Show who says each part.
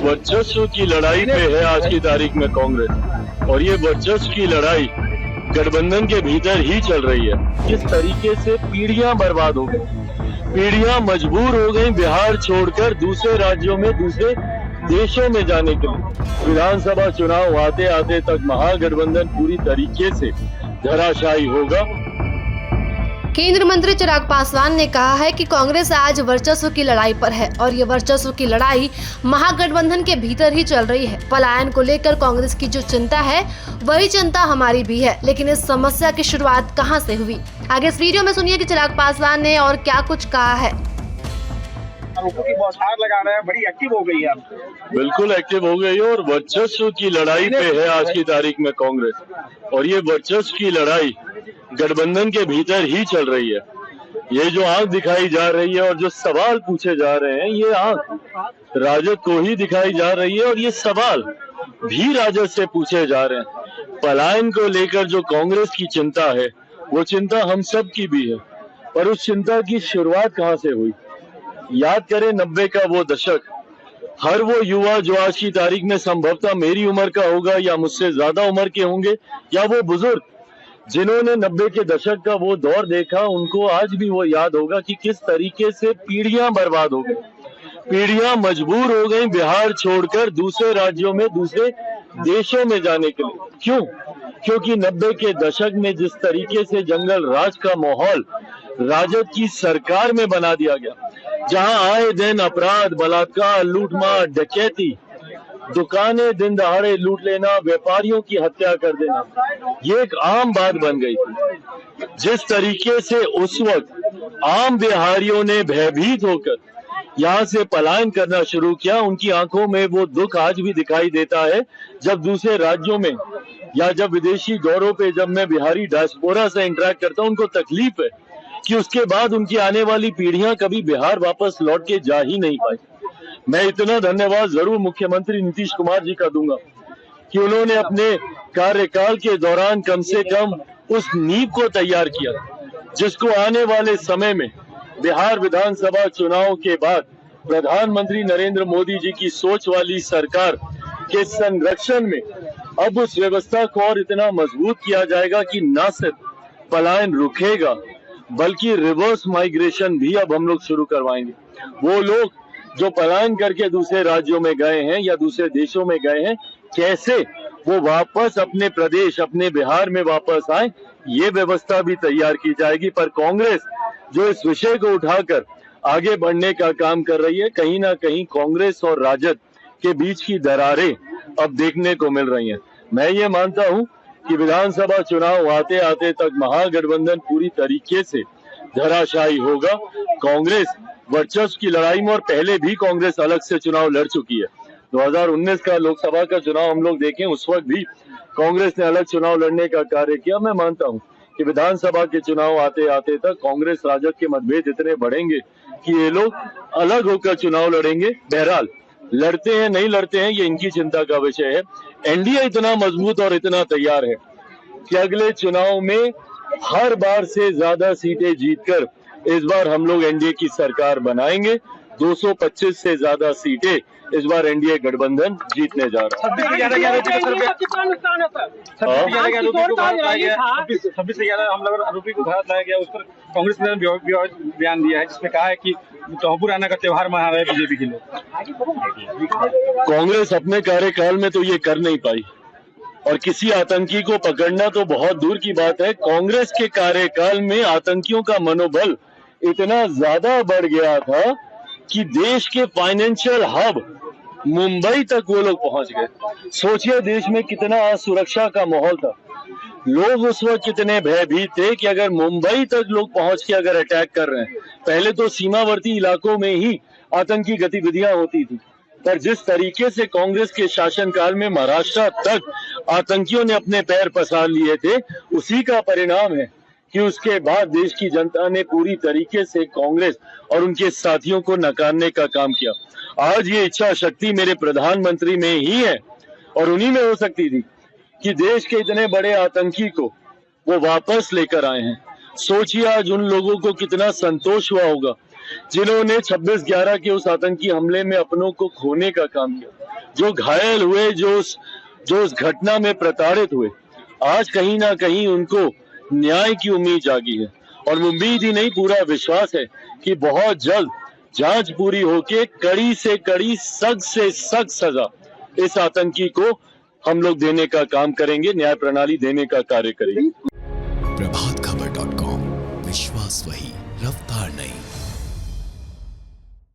Speaker 1: वर्चस्व की लड़ाई पे है आज की तारीख में कांग्रेस, और ये वर्चस्व की लड़ाई गठबंधन के भीतर ही चल रही है। किस तरीके से पीढ़ियां बर्बाद हो गई, पीढ़ियां मजबूर हो गई बिहार छोड़कर दूसरे राज्यों में, दूसरे देशों में जाने के लिए। विधानसभा चुनाव आते आते तक महागठबंधन पूरी तरीके से धराशायी होगा।
Speaker 2: केंद्रीय मंत्री चिराग पासवान ने कहा है कि कांग्रेस आज वर्चस्व की लड़ाई पर है और ये वर्चस्व की लड़ाई महागठबंधन के भीतर ही चल रही है। पलायन को लेकर कांग्रेस की जो चिंता है वही चिंता हमारी भी है, लेकिन इस समस्या की शुरुआत कहां से हुई? आगे इस वीडियो में सुनिए कि चिराग पासवान ने और क्या कुछ कहा है।
Speaker 3: आरोपों की बौछार लगा रहे हैं, बड़ी एक्टिव हो गई है।
Speaker 1: बिल्कुल एक्टिव हो गई है और वर्चस्व की लड़ाई पे है आज की तारीख में कांग्रेस, और ये वर्चस्व की लड़ाई गठबंधन के भीतर ही चल रही है। ये जो आंख दिखाई जा रही है और जो सवाल पूछे जा रहे हैं, ये आंख राजद को ही दिखाई जा रही है और ये सवाल भी राजद से पूछे जा रहे हैं। पलायन को लेकर जो कांग्रेस की चिंता है, वो चिंता हम सब की भी है, पर उस चिंता की शुरुआत कहां से हुई? याद करें 90 का वो दशक। हर वो युवा जो आज की तारीख में संभवतः मेरी उम्र का होगा या मुझसे ज्यादा उम्र के होंगे, या वो बुजुर्ग जिन्होंने 90 के दशक का वो दौर देखा, उनको आज भी वो याद होगा कि किस तरीके से पीढ़ियां बर्बाद हो गई, पीढ़ियां मजबूर हो गई बिहार छोड़कर दूसरे राज्यों में, दूसरे देशों में जाने के लिए। क्यों? क्योंकि 90 के दशक में जिस तरीके से जंगल राज का माहौल राजद की सरकार में बना दिया गया, जहां आए दिन अपराध, बलात्कार, लूटमार, डकैती, दुकानें दिन दहाड़े लूट लेना, व्यापारियों की हत्या कर देना, ये एक आम बात बन गई थी। जिस तरीके से उस वक्त आम बिहारियों ने भयभीत होकर यहाँ से पलायन करना शुरू किया, उनकी आंखों में वो दुख आज भी दिखाई देता है। जब दूसरे राज्यों में या जब विदेशी दौरों पे जब मैं बिहारी डायस्पोरा से इंटरेक्ट करता हूँ, उनको तकलीफ है कि उसके बाद उनकी आने वाली पीढ़ियां कभी बिहार वापस लौट के जा ही नहीं पाई। मैं इतना धन्यवाद जरूर मुख्यमंत्री नीतीश कुमार जी का दूंगा कि उन्होंने अपने कार्यकाल के दौरान कम से कम उस नींव को तैयार किया, जिसको आने वाले समय में बिहार विधानसभा चुनाव के बाद प्रधानमंत्री नरेंद्र मोदी जी की सोच वाली सरकार के संरक्षण में अब उस व्यवस्था को और इतना मजबूत किया जाएगा कि न सिर्फ पलायन रुकेगा, बल्कि रिवर्स माइग्रेशन भी अब हम लोग शुरू करवाएंगे। वो लोग जो पलायन करके दूसरे राज्यों में गए हैं या दूसरे देशों में गए हैं, कैसे वो वापस अपने प्रदेश, अपने बिहार में वापस आए, ये व्यवस्था भी तैयार की जाएगी। पर कांग्रेस जो इस विषय को उठाकर आगे बढ़ने का काम कर रही है, कहीं ना कहीं कांग्रेस और राजद के बीच की दरारें अब देखने को मिल रही हैं। मैं ये मानता हूं कि विधानसभा चुनाव आते आते तक महागठबंधन पूरी तरीके से धराशायी होगा। कांग्रेस वर्चस्व की लड़ाई में, और पहले भी कांग्रेस अलग से चुनाव लड़ चुकी है। 2019 का लोकसभा का चुनाव हम लोग देखें, उस वक्त भी कांग्रेस ने अलग चुनाव लड़ने का कार्य किया। मैं मानता हूं कि विधानसभा के चुनाव आते आते तक कांग्रेस राजद के मतभेद इतने बढ़ेंगे कि ये लोग अलग होकर चुनाव लड़ेंगे। बहरहाल लड़ते हैं नहीं लड़ते हैं, ये इनकी चिंता का विषय है। एनडीए इतना मजबूत और इतना तैयार है कि अगले चुनाव में हर बार से ज्यादा सीटें जीतकर इस बार हम लोग एनडीए की सरकार बनाएंगे। 225 से ज्यादा सीटें इस बार एनडीए गठबंधन जीतने जा रहा है।
Speaker 3: 26 से ज्यादा आरोपी को भारत लाया गया, उस पर कांग्रेस ने बयान दिया है, जिसमें कहा है कि तोहफू राना का त्योहार मना रहे बीजेपी के लोग।
Speaker 1: कांग्रेस अपने कार्यकाल में तो ये कर नहीं पाई, और किसी आतंकी को पकड़ना तो बहुत दूर की बात है। कांग्रेस के कार्यकाल में आतंकियों का मनोबल इतना ज्यादा बढ़ गया था कि देश के फाइनेंशियल हब मुंबई तक वो लोग पहुंच गए। सोचिए देश में कितना असुरक्षा का माहौल था। लोग उस वक्त कितने भयभीत थे कि अगर मुंबई तक लोग पहुंच के अगर अटैक कर रहे हैं, पहले तो सीमावर्ती इलाकों में ही आतंकी गतिविधियां होती थी, पर जिस तरीके से कांग्रेस के शासनकाल में महाराष्ट्र तक आतंकियों ने अपने पैर पसार लिए थे, उसी का परिणाम है कि उसके बाद देश की जनता ने पूरी तरीके से कांग्रेस और उनके साथियों को नकारने का काम किया। आज ये इच्छा शक्ति मेरे प्रधानमंत्री में ही है और उन्हीं में हो सकती थी कि देश के इतने बड़े आतंकी को वो वापस लेकर आए हैं। सोचिए आज उन लोगों को कितना संतोष हुआ होगा जिन्होंने 26/11 के उस आतंकी हमले में अपनों को खोने का काम किया, जो घायल हुए, जो उस घटना में प्रताड़ित हुए, आज कहीं ना कहीं उनको न्याय की उम्मीद जागी है। और उम्मीद ही नहीं, पूरा विश्वास है कि बहुत जल्द जांच पूरी होके कड़ी से कड़ी, सख्त से सख्त सजा इस आतंकी को हम लोग देने का काम करेंगे, न्याय प्रणाली देने का कार्य करेंगे।
Speaker 4: प्रभातखबर.com, विश्वास वही, रफ्तार नहीं।